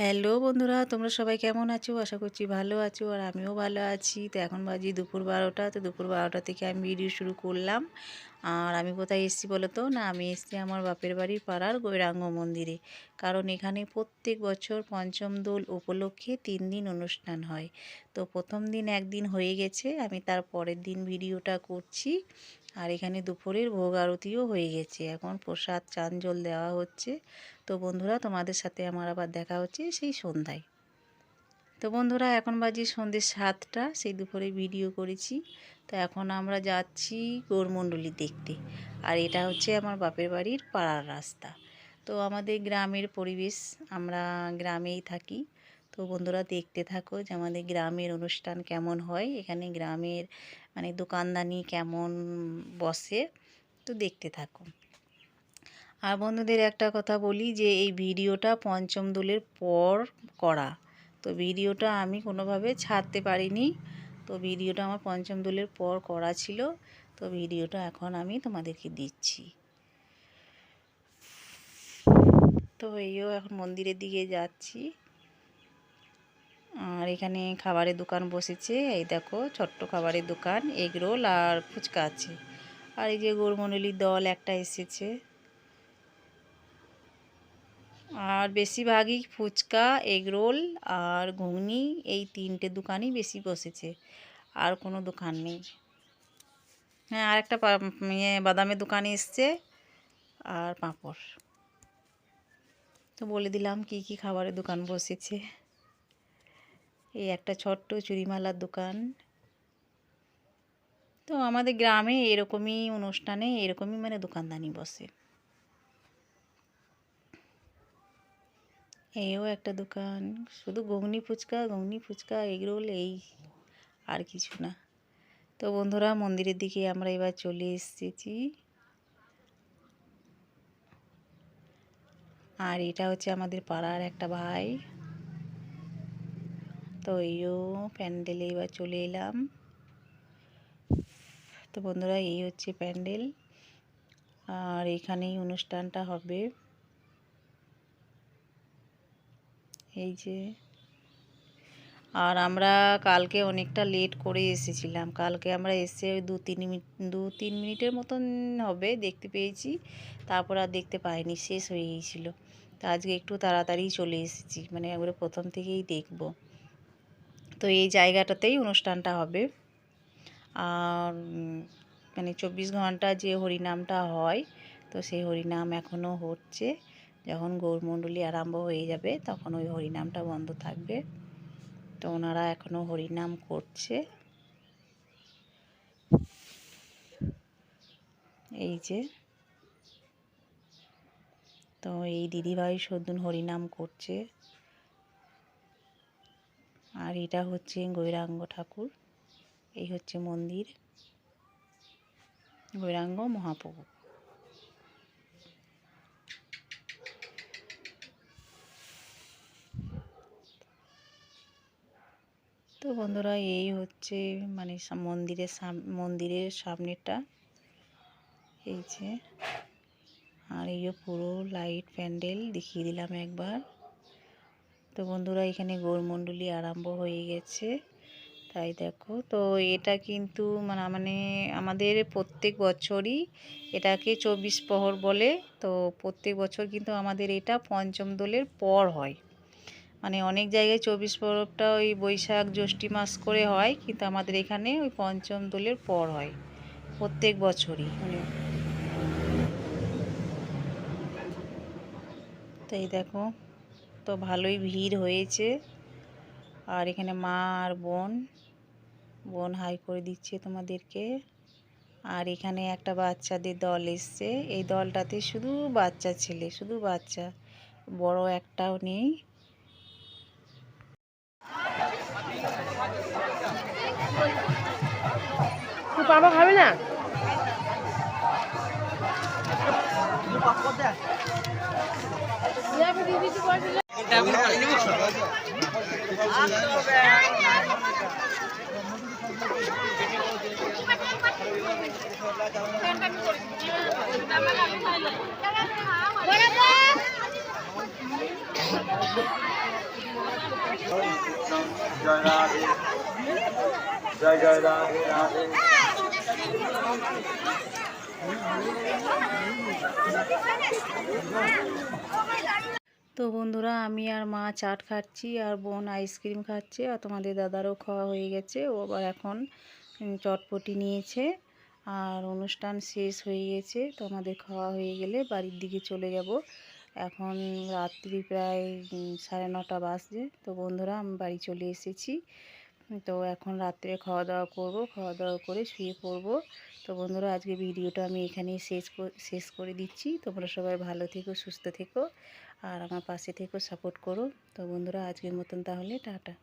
Hello বন্ধুরা, তোমরা সবাই কেমন আছো? আশা করছি ভালো আছো, আর আমিও ভালো আছি। তো এখন বাজি দুপুর 12টা। তো দুপুর 12টা থেকে আমি ভিডিও শুরু করলাম। আর আমি কোথায় এসেছি বলো তো? না, আমি এসেছি আমার বাপের বাড়ির পাড়ার গৌরাঙ্গ মন্দিরে। কারণ এখানে প্রত্যেক বছর পঞ্চম দোল উপলক্ষে 3 দিন অনুষ্ঠান হয়। তো প্রথম দিন একদিন হয়ে গেছে, আমি তার পরের দিন ভিডিওটা করছি। আর এখানে দুপুরের ভোগ আরতিও হয়ে গেছে, এখন প্রসাদ চান জল দেওয়া হচ্ছে। তো বন্ধুরা, তোমাদের সাথে আমার আবার দেখা হচ্ছে সেই সন্ধ্যায়। তো বন্ধুরা, এখন বাজে সন্ধ্যে 7টা, সেই দুপুরে ভিডিও করেছি। তো এখন আমরা যাচ্ছি গৌরমণ্ডলী দেখতে। আর এটা হচ্ছে আমার বাপের বাড়ির পাড়ার রাস্তা। তো আমাদের গ্রামের পরিবেশ, আমরা গ্রামেই থাকি। তো বন্ধুরা, দেখতে থাকো যে আমাদের গ্রামের অনুষ্ঠান কেমন হয়, এখানে গ্রামের দোকানদানি কেমন বসে। তো দেখতে থাকো। আর বন্ধুদের একটা কথা বলি যে এই ভিডিওটা পঞ্চম দোলের পর করা। তো ভিডিওটা আমি কোনোভাবে ছাড়তে পারিনি। তো ভিডিওটা আমার পঞ্চম দোলের পর করা ছিল। তো ভিডিওটা এখন আমি তোমাদেরকে দিচ্ছি। তো এইও এখন মন্দিরের দিকে যাচ্ছি। আর এখানে খাবারের দোকান বসেছে, এই দেখো ছোট্ট খাবারের দোকান, এগরোল আর ফুচকা আছে। আর এই যে গৌরমণ্ডলীর দল একটা এসেছে। আর বেশিরভাগই ফুচকা, এগরোল আর ঘুগনি, এই 3টে দোকানই বেশি বসেছে, আর কোনো দোকান নেই। হ্যাঁ, আর একটা বাদামের দোকান এসছে, আর পাঁপড়। তো বলে দিলাম কি কি খাবারের দোকান বসেছে। এই একটা ছোট্ট চুড়িমালার দোকান। তো আমাদের গ্রামে এরকমই অনুষ্ঠানে এরকমই দোকানদানি বসে। এও একটা দোকান, শুধু ঘুগনি ফুচকা এগরোল, এই আর কিছু না। তো বন্ধুরা, মন্দিরের দিকে আমরা এবার চলে এসেছি। আর এটা হচ্ছে আমাদের পাড়ার একটা ভাই। তো এইও প্যান্ডেলে এবার চলে এলাম। তো বন্ধুরা, এই হচ্ছে প্যান্ডেল, আর এখানেই অনুষ্ঠানটা হবে। এই যে, আর আমরা কালকে অনেকটা লেট করে এসেছিলাম। কালকে আমরা এসে 2-3 মিনিটের মতন হবে দেখতে পেয়েছি, তারপর আর দেখতে পাইনি, শেষ হয়ে গিয়েছিলো। তো আজকে একটু তাড়াতাড়ি চলে এসেছি, একবারে প্রথম থেকেই দেখব। তো এই জায়গাটাতেই অনুষ্ঠানটা হবে। আর 24 ঘন্টা যে হরিনামটা হয়, তো সেই হরিনাম এখনও হচ্ছে। যখন গৌরমণ্ডলী আরম্ভ হয়ে যাবে তখন ওই হরিনামটা বন্ধ থাকবে। তো ওনারা এখনও হরিনাম করছে। এই যে, তো এই দিদিভাই সদ্যুন হরিনাম করছে। আর এটা হচ্ছে গৌরাঙ্গ ঠাকুর, এই হচ্ছে মন্দির, গৌরাঙ্গ মহাপ্রভু। তো বন্ধুরা, এই হচ্ছে মন্দিরের সামনেটা, এই যে। আর এই পুরো লাইট প্যান্ডেল দেখিয়ে দিলাম একবার। তো বন্ধুরা, এখানে গৌরমণ্ডলী আরম্ভ হয়ে গেছে, তাই দেখো। তো এটা কিন্তু আমাদের প্রত্যেক বছরই এটাকে 24 প্রহর বলে। তো প্রত্যেক বছর কিন্তু আমাদের এটা পঞ্চম দোলের পর হয়। অনেক জায়গায় 24 প্রহরটা ওই বৈশাখ জ্যৈষ্ঠী মাস করে হয়, কিন্তু আমাদের এখানে ওই পঞ্চম দোলের পর হয় প্রত্যেক বছরই। তো এই দেখো, তো ভালোই ভিড় হয়েছে। আর এখানে মা আর বোন হাই করে দিচ্ছে তোমাদেরকে। আর এখানে একটা বাচ্চাদের দল এসছে, এই দলটাতে শুধু বাচ্চা ছেলে, শুধু বাচ্চা, বড় একটাও নেই। বাবা খাবে না? জয় রাধে জয় জয় রাধে রাধে। তো বন্ধুরা আমি আর মা চাট খাচ্ছি আর বোন আইসক্রিম খাচ্ছে আর তোমাদের দাদারও খাওয়া হয়ে গেছে। ও আবার এখন চটপটি নিয়েছে। আর অনুষ্ঠান শেষ হয়ে গেছে, তো আমাদের খাওয়া হয়ে গেলে বাড়ির দিকে চলে যাব। এখন রাত্রি প্রায় 9:30 বাজছে। তো বন্ধুরা আমি বাড়ি চলে এসেছি। তো এখন রাত্রে খাওয়া দাওয়া করব, খাওয়া দাওয়া করে শুয়ে পড়ব। তো বন্ধুরা আজকে ভিডিওটা আমি এখানেই শেষ করে দিচ্ছি। তোমরা সবাই ভালো থেকো, সুস্থ থেকো আর আমার পাশে থেকো, সাপোর্ট করো। তো বন্ধুরা আজকের মতন তাহলে টাটা।